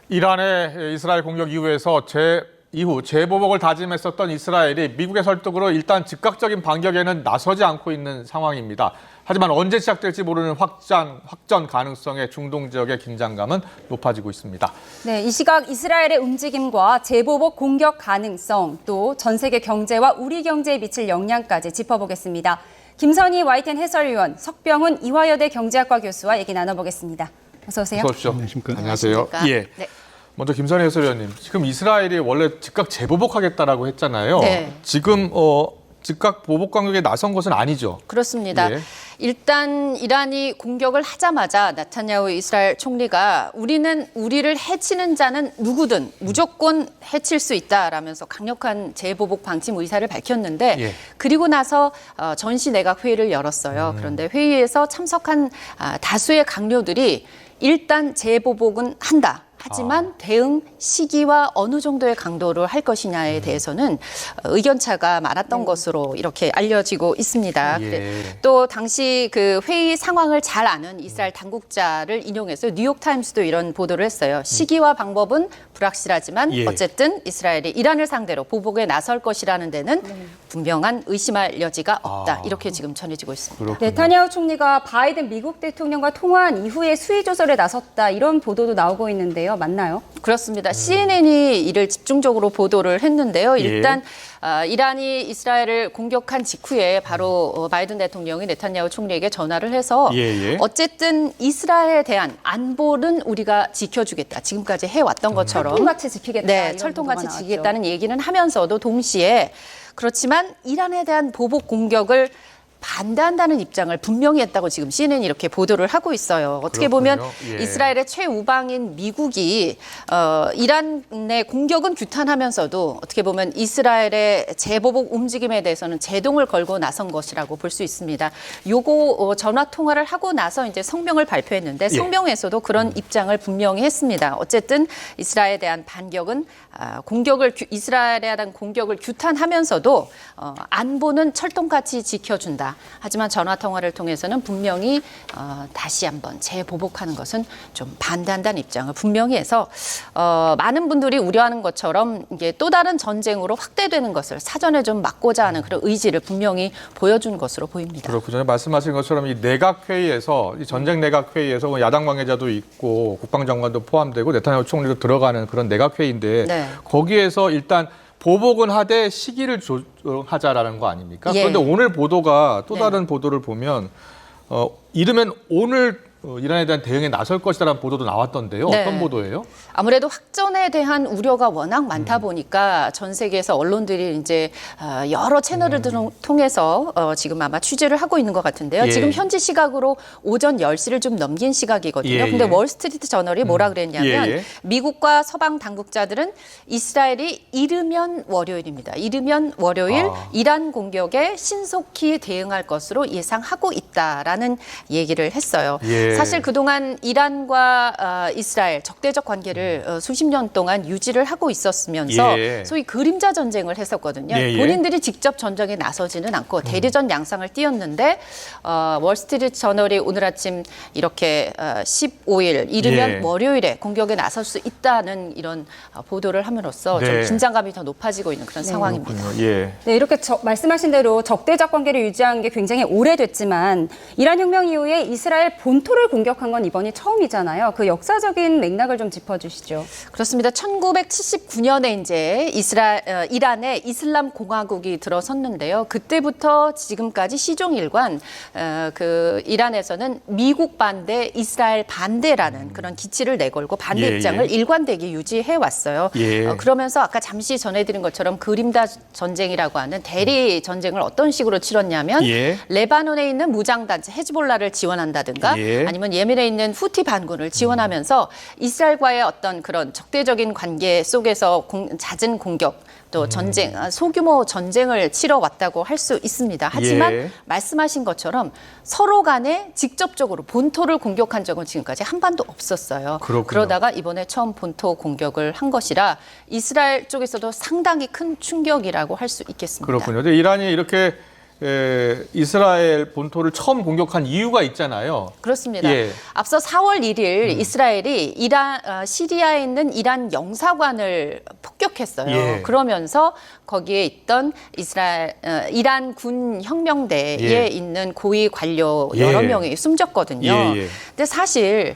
이란의 이스라엘 공격 이후 재보복을 다짐했었던 이스라엘이 미국의 설득으로 일단 즉각적인 반격에는 나서지 않고 있는 상황입니다. 하지만 언제 시작될지 모르는 확전 가능성에 중동 지역의 긴장감은 높아지고 있습니다. 네, 이 시각 이스라엘의 움직임과 재보복 공격 가능성, 또 전 세계 경제와 우리 경제에 미칠 영향까지 짚어보겠습니다. 김선희 YTN 해설위원, 석병훈 이화여대 경제학과 교수와 얘기 나눠보겠습니다. 어서 오세요. 어서 오십시오. 안녕하세요. 예. 네. 먼저 김선희 해설위원님, 지금 이스라엘이 원래 즉각 재보복하겠다라고 했잖아요. 네. 지금 즉각 보복 공격에 나선 것은 아니죠. 그렇습니다. 예. 일단 이란이 공격을 하자마자 나타냐후 이스라엘 총리가 우리는 우리를 해치는 자는 누구든 무조건 해칠 수 있다라면서 강력한 재보복 방침 의사를 밝혔는데 예. 그리고 나서 전시 내각 회의를 열었어요. 그런데 회의에서 참석한 다수의 강료들이 일단 재보복은 한다. 하지만 대응 시기와 어느 정도의 강도를 할 것이냐에 대해서는 의견차가 많았던 것으로 이렇게 알려지고 있습니다. 예. 또 당시 그 회의 상황을 잘 아는 이스라엘 당국자를 인용해서 뉴욕타임스도 이런 보도를 했어요. 시기와 방법은 불확실하지만 예. 어쨌든 이스라엘이 이란을 상대로 보복에 나설 것이라는 데는 분명한 의심할 여지가 없다. 이렇게 지금 전해지고 있습니다. 그렇군요. 네타냐후 총리가 바이든 미국 대통령과 통화한 이후에 수위 조절에 나섰다, 이런 보도도 나오고 있는데요. 맞나요? 그렇습니다. CNN이 이를 집중적으로 보도를 했는데요. 일단 이란이 이스라엘을 공격한 직후에 바로 바이든 대통령이 네타냐후 총리에게 전화를 해서 어쨌든 이스라엘에 대한 안보는 우리가 지켜주겠다. 지금까지 해왔던 것처럼. 철통같이 지키겠다. 네, 이런 철통같이 보도가 나왔죠. 지키겠다는 얘기는 하면서도 동시에 그렇지만 이란에 대한 보복 공격을 반대한다는 입장을 분명히 했다고 지금 CNN이 이렇게 보도를 하고 있어요. 어떻게 보면 예. 이스라엘의 최우방인 미국이 이란의 공격은 규탄하면서도 어떻게 보면 이스라엘의 재보복 움직임에 대해서는 제동을 걸고 나선 것이라고 볼 수 있습니다. 요거 전화 통화를 하고 나서 이제 성명을 발표했는데 성명에서도 그런 입장을 분명히 했습니다. 어쨌든 이스라엘에 대한 반격은 이스라엘에 대한 공격을 규탄하면서도 안보는 철통같이 지켜준다. 하지만 전화 통화를 통해서는 분명히 다시 한번 재보복하는 것은 좀 반대한다는 입장을 분명히 해서 많은 분들이 우려하는 것처럼 이게 또 다른 전쟁으로 확대되는 것을 사전에 좀 막고자 하는 그런 의지를 분명히 보여준 것으로 보입니다. 그렇군요. 말씀하신 것처럼 이 내각회의에서, 이 전쟁 내각회의에서 야당 관계자도 있고 국방장관도 포함되고 네타냐후 총리도 들어가는 그런 내각회의인데 네. 거기에서 일단 보복은 하되 시기를 조정하자라는 거 아닙니까? 예. 그런데 오늘 보도가 또 다른 보도를 보면 이르면 오늘 이란에 대한 대응에 나설 것이라는 보도도 나왔던데요. 네. 어떤 보도예요? 아무래도 확전에 대한 우려가 워낙 많다 보니까 전 세계에서 언론들이 이제 여러 채널을 통해서 지금 아마 취재를 하고 있는 것 같은데요. 예. 지금 현지 시각으로 오전 10시를 좀 넘긴 시각이거든요. 예, 근데 예. 월스트리트 저널이 뭐라 그랬냐면 예. 미국과 서방 당국자들은 이스라엘이 이르면 월요일입니다. 이르면 월요일 이란 공격에 신속히 대응할 것으로 예상하고 있다라는 얘기를 했어요. 예. 사실 그동안 이란과 이스라엘 적대적 관계를 수십 년 동안 유지를 하고 있었으면서 소위 그림자 전쟁을 했었거든요. 본인들이 직접 전쟁에 나서지는 않고 대리전 양상을 띄었는데 월스트리트 저널이 오늘 아침 이렇게 15일 이르면 월요일에 공격에 나설 수 있다는 이런 보도를 함으로써 좀 긴장감이 더 높아지고 있는 그런 상황입니다. 예. 네, 이렇게 말씀하신 대로 적대적 관계를 유지한 게 굉장히 오래됐지만 이란 혁명 이후에 이스라엘 본토를 공격한 건 이번이 처음이잖아요. 그 역사적인 맥락을 좀 짚어주시죠. 그렇습니다. 1979년에 이제 이란의 이슬람 공화국이 들어섰는데요. 그때부터 지금까지 시종일관 그 이란에서는 미국 반대, 이스라엘 반대라는 그런 기치를 내걸고 반대 입장을 일관되게 유지해 왔어요. 그러면서 아까 잠시 전해드린 것처럼 그림자 전쟁이라고 하는 대리 전쟁을 어떤 식으로 치렀냐면 레바논에 있는 무장단체 헤즈볼라를 지원한다든가 아니면 예멘에 있는 후티 반군을 지원하면서 이스라엘과의 어떤 그런 적대적인 관계 속에서 잦은 공격 또 전쟁, 소규모 전쟁을 치러왔다고 할 수 있습니다. 하지만 말씀하신 것처럼 서로 간에 직접적으로 본토를 공격한 적은 지금까지 한 번도 없었어요. 그러다가 이번에 처음 본토 공격을 한 것이라 이스라엘 쪽에서도 상당히 큰 충격이라고 할 수 있겠습니다. 그렇군요. 이란이 이렇게 이스라엘 본토를 처음 공격한 이유가 있잖아요. 그렇습니다. 예. 앞서 4월 1일 이스라엘이 시리아에 있는 이란 영사관을 폭격했어요. 예. 그러면서 거기에 있던 이란 군 혁명대에 예. 있는 고위 관료 여러 예. 명이 숨졌거든요. 예, 예. 근데 사실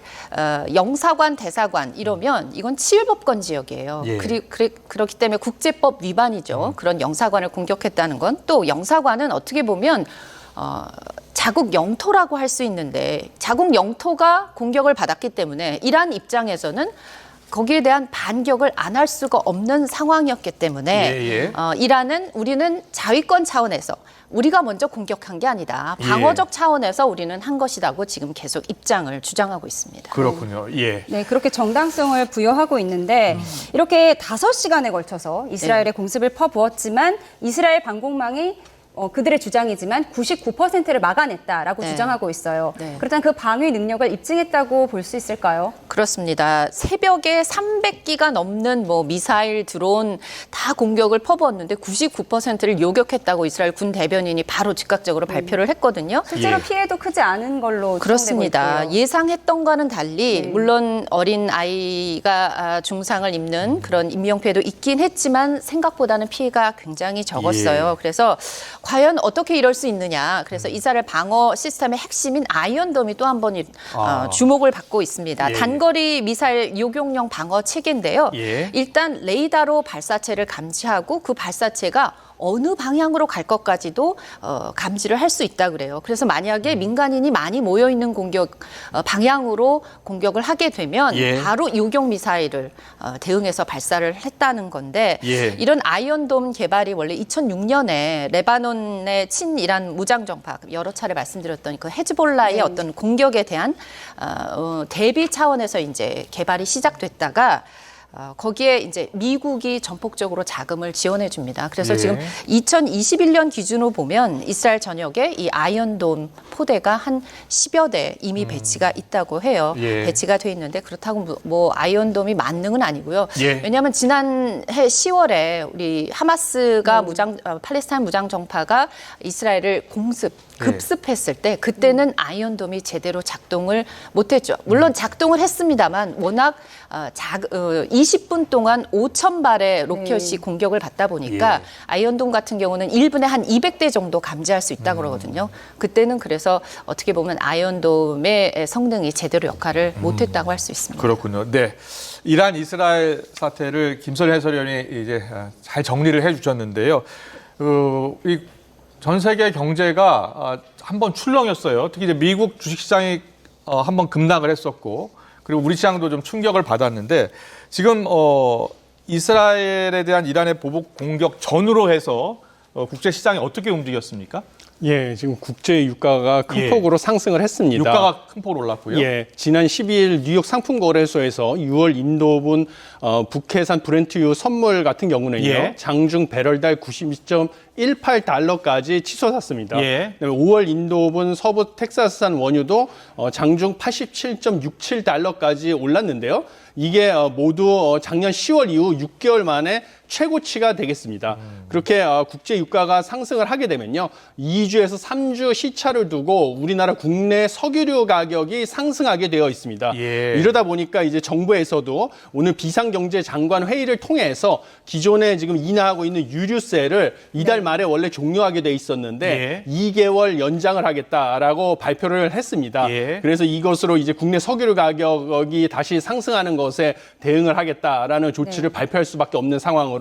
영사관, 대사관 이러면 이건 치일법권 지역이에요. 예. 그렇기 때문에 국제법 위반이죠. 그런 영사관을 공격했다는 건 또 영사관은 어떻게 보면 자국 영토라고 할 수 있는데 자국 영토가 공격을 받았기 때문에 이란 입장에서는 거기에 대한 반격을 안 할 수가 없는 상황이었기 때문에 예, 예. 이란은 우리는 자위권 차원에서 우리가 먼저 공격한 게 아니다. 방어적 차원에서 우리는 한 것이라고 지금 계속 입장을 주장하고 있습니다. 그렇군요. 예. 네, 그렇게 정당성을 부여하고 있는데 이렇게 5시간에 걸쳐서 이스라엘의 공습을 퍼부었지만 이스라엘 방공망이 그들의 주장이지만 99%를 막아냈다라고 네. 주장하고 있어요. 네. 그렇다면 그 방위 능력을 입증했다고 볼 수 있을까요? 그렇습니다. 새벽에 300기가 넘는 미사일, 드론 다 공격을 퍼부었는데 99%를 요격했다고 이스라엘 군 대변인이 바로 즉각적으로 발표를 했거든요. 실제로 예. 피해도 크지 않은 걸로 그렇습니다. 추정되고 있고요. 예상했던과는 달리 물론 어린 아이가 중상을 입는 그런 인명피해도 있긴 했지만 생각보다는 피해가 굉장히 적었어요. 예. 그래서 과연 어떻게 이럴 수 있느냐. 그래서 이스라엘 방어 시스템의 핵심인 아이언돔이 또 한 번 주목을 받고 있습니다. 예. 단거리 미사일 요격용 방어 체계인데요. 예. 일단 레이더로 발사체를 감지하고 그 발사체가 어느 방향으로 갈 것까지도 감지를 할 수 있다 그래요. 그래서 만약에 민간인이 많이 모여 있는 방향으로 공격을 하게 되면 예. 바로 요격 미사일을 대응해서 발사를 했다는 건데 예. 이런 아이언돔 개발이 원래 2006년에 레바논의 친이란 무장 정파 여러 차례 말씀드렸던 그 헤즈볼라의 어떤 공격에 대한 대비 차원에서 이제 개발이 시작됐다가 거기에 이제 미국이 전폭적으로 자금을 지원해 줍니다. 그래서 예. 지금 2021년 기준으로 보면 이스라엘 전역에 이 아이언돔 포대가 한 10여 대 이미 배치가 있다고 해요. 예. 배치가 돼 있는데 그렇다고 아이언돔이 만능은 아니고요. 예. 왜냐하면 지난해 10월에 우리 하마스가 팔레스타인 무장 정파가 이스라엘을 급습했을 때 그때는 아이언돔이 제대로 작동을 못했죠. 물론 작동을 했습니다만 워낙 20분 동안 5,000발의 로켓이 공격을 받다 보니까 예. 아이언돔 같은 경우는 1분에 한 200대 정도 감지할 수 있다고 그러거든요. 그때는 그래서 어떻게 보면 아이언돔의 성능이 제대로 역할을 못했다고 할 수 있습니다. 그렇군요. 네. 이란 이스라엘 사태를 김선일 해설위원이 이제 잘 정리를 해 주셨는데요. 이 전 세계 경제가 한번 출렁였어요. 특히 이제 미국 주식시장이 한번 급락을 했었고, 그리고 우리 시장도 좀 충격을 받았는데 지금 이스라엘에 대한 이란의 보복 공격 전후로 해서 국제 시장이 어떻게 움직였습니까? 예, 지금 국제 유가가 큰 예. 폭으로 상승을 했습니다. 유가가 큰 폭으로 올랐고요. 예, 지난 12일 뉴욕 상품거래소에서 6월 인도분 북해산 브렌트유 선물 같은 경우는요, 예. 장중 배럴달 92.18달러까지 치솟았습니다. 예. 그다음에 5월 인도분 서부 텍사스산 원유도 장중 87.67달러까지 올랐는데요. 이게 모두 작년 10월 이후 6개월 만에 최고치가 되겠습니다. 그렇게 국제 유가가 상승을 하게 되면요, 2주에서 3주 시차를 두고 우리나라 국내 석유류 가격이 상승하게 되어 있습니다. 예. 이러다 보니까 이제 정부에서도 오늘 비상경제장관 회의를 통해서 기존에 지금 인하하고 있는 유류세를 이달 말에 원래 종료하게 돼 있었는데 예. 2개월 연장을 하겠다라고 발표를 했습니다. 예. 그래서 이것으로 이제 국내 석유류 가격이 다시 상승하는 것에 대응을 하겠다라는 조치를 발표할 수밖에 없는 상황으로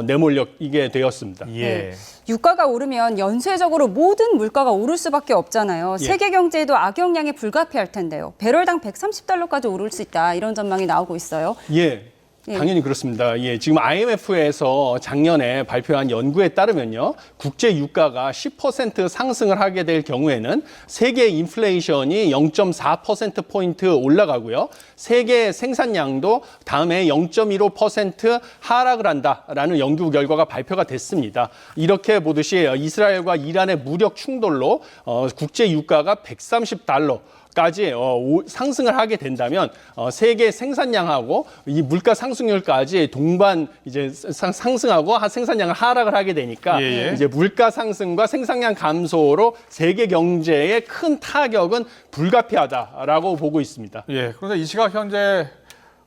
내몰리게 되었습니다. 예. 네. 유가가 오르면 연쇄적으로 모든 물가가 오를 수밖에 없잖아요. 예. 세계 경제에도 악영향이 불가피할 텐데요. 배럴당 130달러까지 오를 수 있다. 이런 전망이 나오고 있어요. 예. 예. 당연히 그렇습니다. 예, 지금 IMF에서 작년에 발표한 연구에 따르면요, 국제 유가가 10% 상승을 하게 될 경우에는 세계 인플레이션이 0.4%포인트 올라가고요, 세계 생산량도 다음에 0.15% 하락을 한다라는 연구 결과가 발표가 됐습니다. 이렇게 보듯이 이스라엘과 이란의 무력 충돌로 국제 유가가 130달러, 까지 상승을 하게 된다면 세계 생산량하고 이 물가 상승률까지 동반 이제 상승하고 생산량을 하락을 하게 되니까 예, 예. 이제 물가 상승과 생산량 감소로 세계 경제에 큰 타격은 불가피하다라고 보고 있습니다. 예. 그런데 이 시각 현재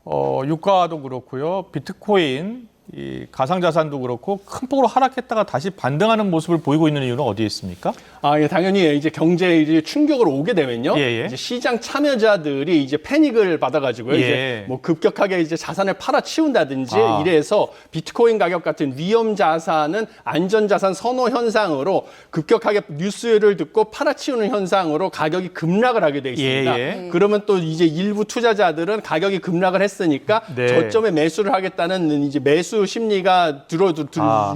유가도 그렇고요, 비트코인, 이 가상자산도 그렇고 큰 폭으로 하락했다가 다시 반등하는 모습을 보이고 있는 이유는 어디에 있습니까? 예, 당연히 이제 경제에 이제 충격으로 오게 되면요. 예, 예. 이제 시장 참여자들이 이제 패닉을 받아가지고요. 예. 이제 뭐 급격하게 이제 자산을 팔아치운다든지 아. 이래서 비트코인 가격 같은 위험 자산은 안전 자산 선호 현상으로 급격하게 뉴스를 듣고 팔아치우는 현상으로 가격이 급락을 하게 돼 있습니다. 예, 예. 그러면 또 이제 일부 투자자들은 가격이 급락을 했으니까 네. 저점에 매수를 하겠다는 이제 매수 심리가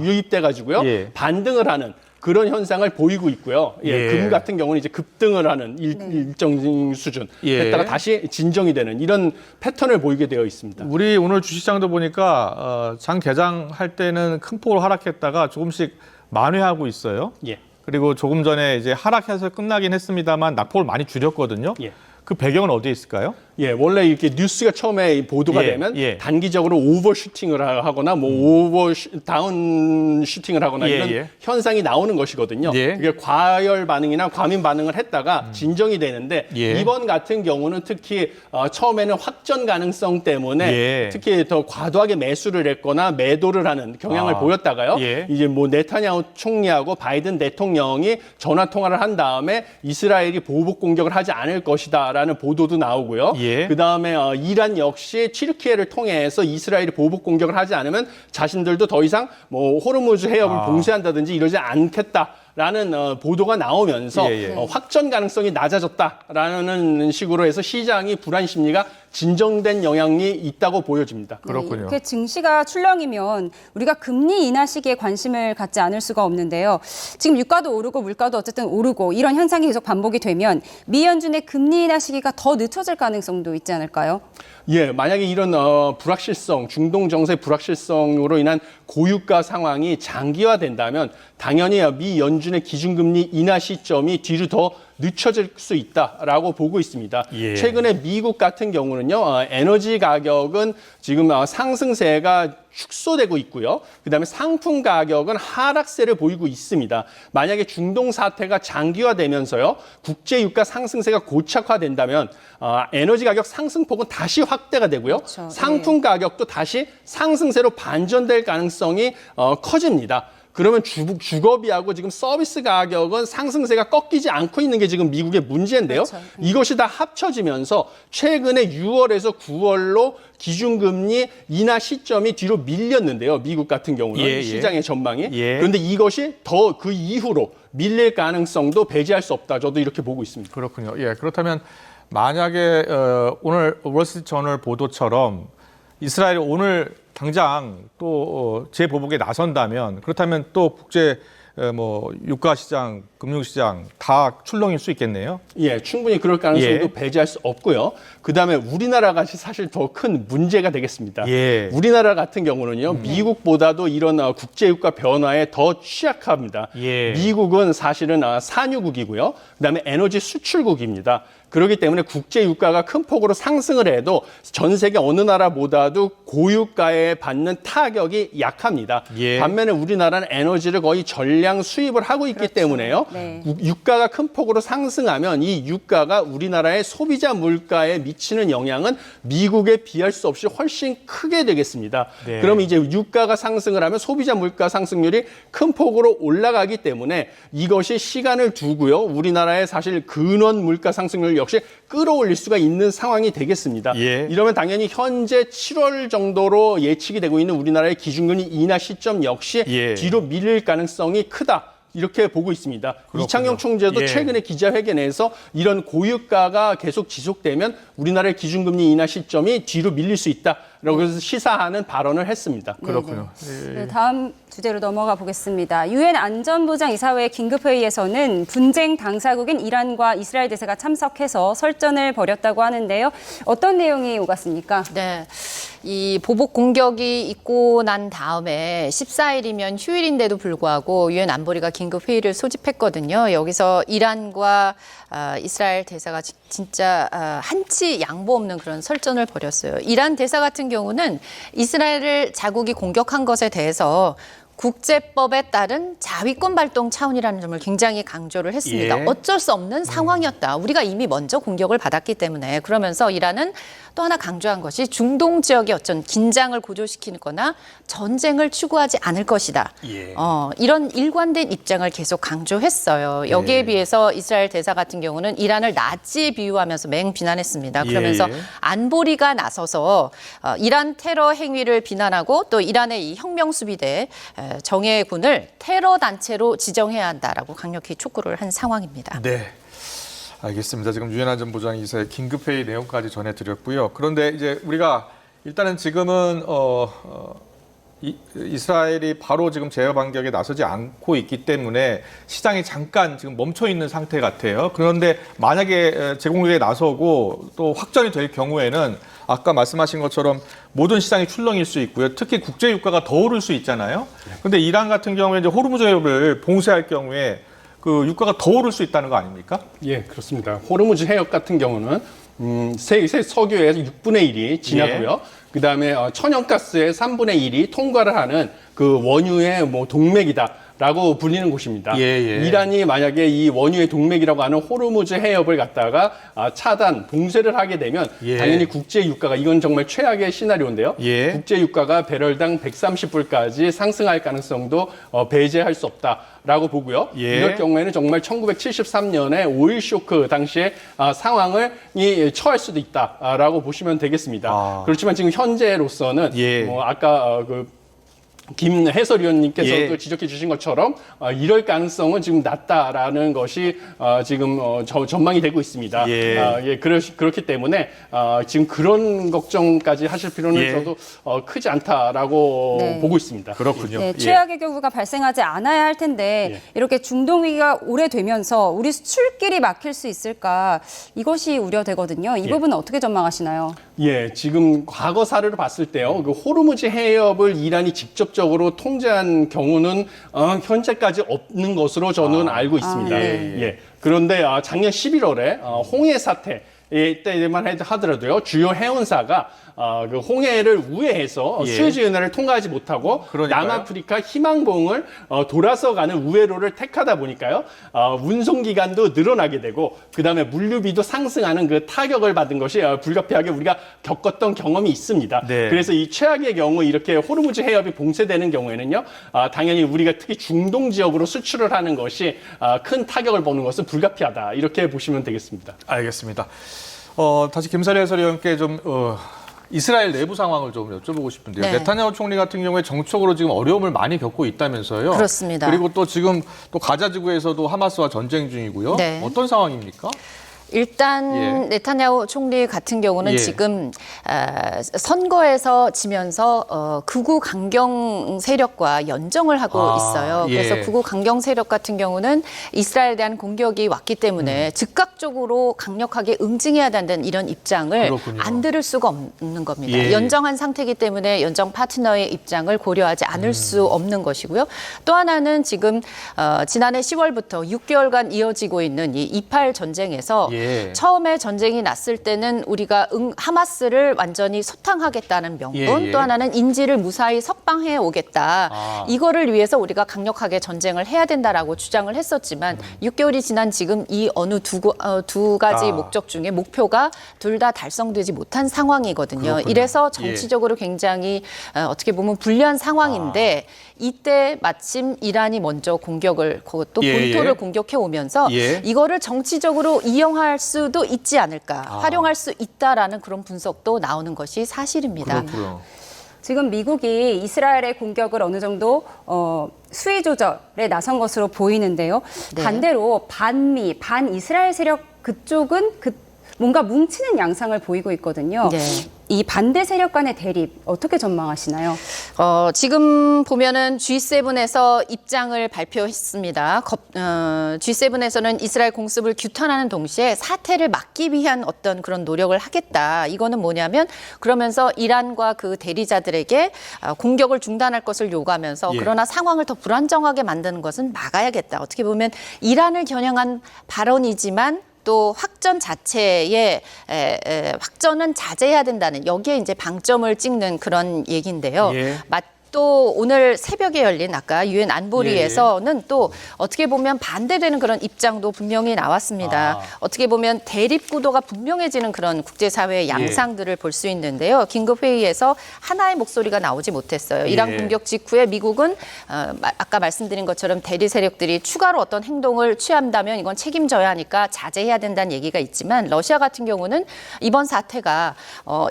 유입돼 가지고요. 예. 반등을 하는 그런 현상을 보이고 있고요. 예. 금 같은 경우는 이제 급등을 하는 일정 수준 예. 했다가 다시 진정이 되는 이런 패턴을 보이게 되어 있습니다. 우리 오늘 주식장도 보니까 장 개장할 때는 큰 폭으로 하락했다가 조금씩 만회하고 있어요. 예. 그리고 조금 전에 이제 하락해서 끝나긴 했습니다만 낙폭을 많이 줄였거든요. 예. 그 배경은 어디에 있을까요? 예, 원래 이렇게 뉴스가 처음에 보도가 예, 되면 예. 단기적으로 오버슈팅을 하거나 다운 슈팅을 하거나 예, 이런 예. 현상이 나오는 것이거든요. 예. 이게 과열 반응이나 과민 반응을 했다가 진정이 되는데 예. 이번 같은 경우는 특히 처음에는 확전 가능성 때문에 예. 특히 더 과도하게 매수를 했거나 매도를 하는 경향을 아. 보였다가요. 예. 이제 뭐 네타냐후 총리하고 바이든 대통령이 전화 통화를 한 다음에 이스라엘이 보복 공격을 하지 않을 것이다라는 보도도 나오고요. 예. 그다음에 이란 역시 튀르키예를 통해서 이스라엘이 보복 공격을 하지 않으면 자신들도 더 이상 뭐 호르무즈 해협을 아. 봉쇄한다든지 이러지 않겠다라는 보도가 나오면서 예, 예. 확전 가능성이 낮아졌다라는 식으로 해서 시장이 불안 심리가 진정된 영향이 있다고 보여집니다. 그렇군요. 이렇게 증시가 출렁이면 우리가 금리 인하 시기에 관심을 갖지 않을 수가 없는데요. 지금 유가도 오르고 물가도 어쨌든 오르고 이런 현상이 계속 반복이 되면 미 연준의 금리 인하 시기가 더 늦춰질 가능성도 있지 않을까요? 예, 만약에 이런 불확실성, 중동 정세 불확실성으로 인한 고유가 상황이 장기화된다면 당연히 미 연준의 기준금리 인하 시점이 뒤로 더 늦춰질 수 있다라고 보고 있습니다. 예. 최근에 미국 같은 경우는요, 에너지 가격은 지금 상승세가 축소되고 있고요. 그다음에 상품 가격은 하락세를 보이고 있습니다. 만약에 중동 사태가 장기화되면서요, 국제 유가 상승세가 고착화된다면 에너지 가격 상승폭은 다시 확대가 되고요. 그렇죠. 상품 가격도 다시 상승세로 반전될 가능성이 커집니다. 그러면 주거비하고 지금 서비스 가격은 상승세가 꺾이지 않고 있는 게 지금 미국의 문제인데요. 그렇죠. 이것이 다 합쳐지면서 최근에 6월에서 9월로 기준금리 인하 시점이 뒤로 밀렸는데요. 미국 같은 경우는 예, 예. 시장의 전망이. 예. 그런데 이것이 더 그 이후로 밀릴 가능성도 배제할 수 없다. 저도 이렇게 보고 있습니다. 그렇군요. 예, 그렇다면 만약에 오늘 월스트리트 저널 보도처럼 이스라엘이 오늘 당장 또 재보복에 나선다면 그렇다면 또 국제 뭐 유가 시장, 금융 시장 다 출렁일 수 있겠네요. 예, 충분히 그럴 가능성도 예. 배제할 수 없고요. 그다음에 우리나라가 사실 더 큰 문제가 되겠습니다. 예. 우리나라 같은 경우는요, 미국보다도 이런 국제유가 변화에 더 취약합니다. 예. 미국은 사실은 산유국이고요. 그다음에 에너지 수출국입니다. 그렇기 때문에 국제 유가가 큰 폭으로 상승을 해도 전 세계 어느 나라보다도 고유가에 받는 타격이 약합니다. 예. 반면에 우리나라는 에너지를 거의 전량 수입을 하고 있기 때문에요. 네. 유가가 큰 폭으로 상승하면 이 유가가 우리나라의 소비자 물가에 미치는 영향은 미국에 비할 수 없이 훨씬 크게 되겠습니다. 네. 그럼 이제 유가가 상승을 하면 소비자 물가 상승률이 큰 폭으로 올라가기 때문에 이것이 시간을 두고요. 우리나라의 사실 근원 물가 상승률 역시 끌어올릴 수가 있는 상황이 되겠습니다. 예. 이러면 당연히 현재 7월 정도로 예측이 되고 있는 우리나라의 기준금리 인하 시점 역시 예. 뒤로 밀릴 가능성이 크다. 이렇게 보고 있습니다. 그렇군요. 이창용 총재도 예. 최근에 기자회견에서 이런 고유가가 계속 지속되면 우리나라의 기준금리 인하 시점이 뒤로 밀릴 수 있다. 이러면서 시사하는 발언을 했습니다. 그렇군요. 네, 다음 주제로 넘어가 보겠습니다. 유엔 안전보장이사회 긴급회의에서는 분쟁 당사국인 이란과 이스라엘 대사가 참석해서 설전을 벌였다고 하는데요. 어떤 내용이 오갔습니까? 네. 이 보복 공격이 있고 난 다음에 14일이면 휴일인데도 불구하고 유엔 안보리가 긴급 회의를 소집했거든요. 여기서 이란과 이스라엘 대사가 진짜 한치 양보 없는 그런 설전을 벌였어요. 이란 대사 같은 경우는 이스라엘을 자국이 공격한 것에 대해서 국제법에 따른 자위권 발동 차원이라는 점을 굉장히 강조를 했습니다. 예. 어쩔 수 없는 상황이었다. 우리가 이미 먼저 공격을 받았기 때문에. 그러면서 이란은 또 하나 강조한 것이 중동 지역의 어떤 긴장을 고조시키거나 전쟁을 추구하지 않을 것이다. 예. 이런 일관된 입장을 계속 강조했어요. 여기에 예. 비해서 이스라엘 대사 같은 경우는 이란을 나치에 비유하면서 맹비난했습니다. 그러면서 예. 안보리가 나서서 이란 테러 행위를 비난하고 또 이란의 이 혁명수비대 정예군을 테러 단체로 지정해야 한다라고 강력히 촉구를 한 상황입니다. 네. 알겠습니다. 지금 유엔 안전보장이사의 긴급회의 내용까지 전해드렸고요. 그런데 이제 우리가 일단은 지금은 이스라엘이 바로 지금 제어 반격에 나서지 않고 있기 때문에 시장이 잠깐 지금 멈춰 있는 상태 같아요. 그런데 만약에 재공격에 나서고 또 확전이 될 경우에는 아까 말씀하신 것처럼 모든 시장이 출렁일 수 있고요. 특히 국제 유가가 더 오를 수 있잖아요. 그런데 이란 같은 경우에 이제 호르무즈 해협을 봉쇄할 경우에 그 유가가 더 오를 수 있다는 거 아닙니까? 예, 그렇습니다. 호르무즈 해협 같은 경우는 세계 석유의 6분의 1이 지나고요. 그다음에 천연가스의 3분의 1이 통과를 하는 그 원유의 동맥이다라고 불리는 곳입니다. 이란이 만약에 이 원유의 동맥이라고 하는 호르무즈 해협을 갖다가 차단, 봉쇄를 하게 되면 당연히 국제 유가가 이건 정말 최악의 시나리오인데요. 국제 유가가 배럴당 130불까지 상승할 가능성도 배제할 수 없다라고 보고요. 이럴 경우에는 정말 1973년에 오일 쇼크 당시에 상황을 처할 수도 있다라고 보시면 되겠습니다. 그렇지만 지금 현재로서는 아까 김 해설위원님께서도 지적해 주신 것처럼 이럴 가능성은 지금 낮다라는 것이 지금 전망이 되고 있습니다. 그렇기 때문에 지금 그런 걱정까지 하실 필요는 저도 크지 않다라고 보고 있습니다. 그렇군요. 네, 최악의 경우가 발생하지 않아야 할 텐데 이렇게 중동 위기가 오래되면서 우리 수출길이 막힐 수 있을까 이것이 우려되거든요. 이 부분은 어떻게 전망하시나요? 지금 과거 사례를 봤을 때요. 그 호르무즈 해협을 이란이 직접적으로 통제한 경우는 현재까지 없는 것으로 저는 알고 있습니다. 그런데 작년 11월에 홍해 사태 때만 하더라도요. 주요 해운사가 그 홍해를 우회해서 수에즈 운하를 통과하지 못하고 남아프리카 희망봉을 돌아서 가는 우회로를 택하다 보니까요. 운송 기간도 늘어나게 되고 그다음에 물류비도 상승하는 그 타격을 받은 것이 불가피하게 우리가 겪었던 경험이 있습니다. 그래서 이 최악의 경우 이렇게 호르무즈 해협이 봉쇄되는 경우에는요. 당연히 우리가 특히 중동 지역으로 수출을 하는 것이 큰 타격을 보는 것은 불가피하다. 이렇게 보시면 되겠습니다. 알겠습니다. 다시 김사리 해설위원께 좀 이스라엘 내부 상황을 좀 여쭤보고 싶은데요. 네타냐후 총리 같은 경우에 정치적으로 지금 어려움을 많이 겪고 있다면서요. 그렇습니다. 그리고 또 지금 또 가자 지구에서도 하마스와 전쟁 중이고요. 어떤 상황입니까? 일단 네타냐후 총리 같은 경우는 지금 선거에서 지면서 극우 강경 세력과 연정을 하고 있어요. 그래서 극우 강경 세력 같은 경우는 이스라엘에 대한 공격이 왔기 때문에 즉각적으로 강력하게 응징해야 된다는 이런 입장을 안 들을 수가 없는 겁니다. 연정한 상태이기 때문에 연정 파트너의 입장을 고려하지 않을 수 없는 것이고요. 또 하나는 지금 지난해 10월부터 6개월간 이어지고 있는 이 이팔 전쟁에서 처음에 전쟁이 났을 때는 우리가 하마스를 완전히 소탕하겠다는 명분, 또 하나는 인질을 무사히 석방해 오겠다. 이거를 위해서 우리가 강력하게 전쟁을 해야 된다라고 주장을 했었지만 6개월이 지난 지금 이 어느 두 가지 목적 중에 목표가 둘 다 달성되지 못한 상황이거든요. 이래서 정치적으로 굉장히 어떻게 보면 불리한 상황인데 이때 마침 이란이 먼저 공격을 또 본토를 공격해 오면서 이거를 정치적으로 이용할 수도 있지 않을까, 활용할 수 있다라는 그런 분석도 나오는 것이 사실입니다. 그렇고요. 지금 미국이 이스라엘의 공격을 어느 정도 수위 조절에 나선 것으로 보이는데요. 반대로 반미, 반이스라엘 세력 그쪽은 뭔가 뭉치는 양상을 보이고 있거든요. 이 반대 세력 간의 대립 어떻게 전망하시나요? 지금 보면은 G7에서 입장을 발표했습니다. G7에서는 이스라엘 공습을 규탄하는 동시에 사태를 막기 위한 어떤 그런 노력을 하겠다. 이거는 뭐냐면 그러면서 이란과 그 대리자들에게 공격을 중단할 것을 요구하면서 예. 그러나 상황을 더 불안정하게 만드는 것은 막아야겠다. 어떻게 보면 이란을 겨냥한 발언이지만 또 확전 자체의 확전은 자제해야 된다는 여기에 이제 방점을 찍는 그런 얘기인데요. 예. 또 오늘 새벽에 열린 아까 유엔 안보리에서는 또 어떻게 보면 반대되는 그런 입장도 분명히 나왔습니다. 어떻게 보면 대립 구도가 분명해지는 그런 국제사회의 양상들을 볼 수 있는데요. 긴급 회의에서 하나의 목소리가 나오지 못했어요. 이란 공격 직후에 미국은 아까 말씀드린 것처럼 대리 세력들이 추가로 어떤 행동을 취한다면 이건 책임져야 하니까 자제해야 된다는 얘기가 있지만 러시아 같은 경우는 이번 사태가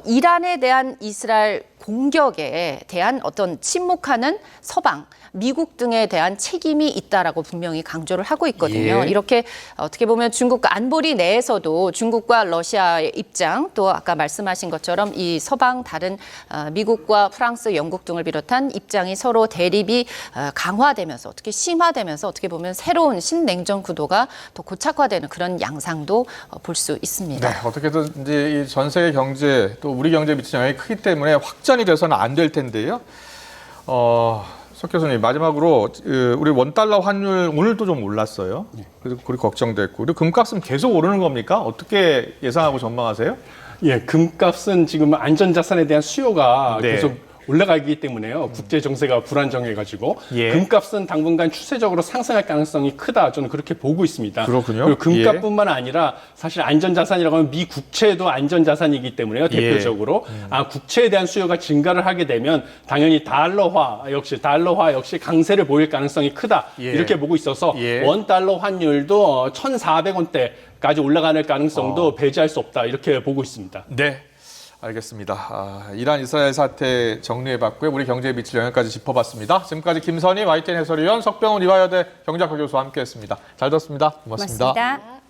이란에 대한 이스라엘 공격에 대한 어떤 침묵하는 서방, 미국 등에 대한 책임이 있다라고 분명히 강조를 하고 있거든요. 예. 이렇게 어떻게 보면 중국과 안보리 내에서도 중국과 러시아의 입장 또 아까 말씀하신 것처럼 이 서방 다른 미국과 프랑스, 영국 등을 비롯한 입장이 서로 대립이 강화되면서 어떻게 심화되면서 어떻게 보면 새로운 신냉전 구도가 더 고착화되는 그런 양상도 볼 수 있습니다. 네, 어떻게든 이제 이 전 세계 경제 또 우리 경제에 미치는 영향이 크기 때문에 확전이 돼서는 안 될 텐데요. 석 교수님 마지막으로 우리 원달러 환율 오늘도 좀 올랐어요. 그래서 그리 걱정됐고 그리고 금값은 계속 오르는 겁니까? 어떻게 예상하고 전망하세요? 예, 금값은 지금 안전자산에 대한 수요가 네. 계속 올라가기 때문에요. 국제 정세가 불안정해가지고 예. 금값은 당분간 추세적으로 상승할 가능성이 크다. 저는 그렇게 보고 있습니다. 그렇군요. 그리고 금값뿐만 아니라 사실 안전자산이라고 하면 미 국채도 안전자산이기 때문에요. 대표적으로 국채에 대한 수요가 증가를 하게 되면 당연히 달러화 역시 강세를 보일 가능성이 크다. 예. 이렇게 보고 있어서 예. 원 달러 환율도 1,400원대까지 올라가는 가능성도 배제할 수 없다. 이렇게 보고 있습니다. 네. 알겠습니다. 이란 이스라엘 사태 정리해봤고요. 우리 경제에 미칠 영향까지 짚어봤습니다. 지금까지 김선희 YTN 해설위원 석병훈 이화여대 경제학과 교수와 함께했습니다. 잘 들었습니다. 고맙습니다. 고맙습니다.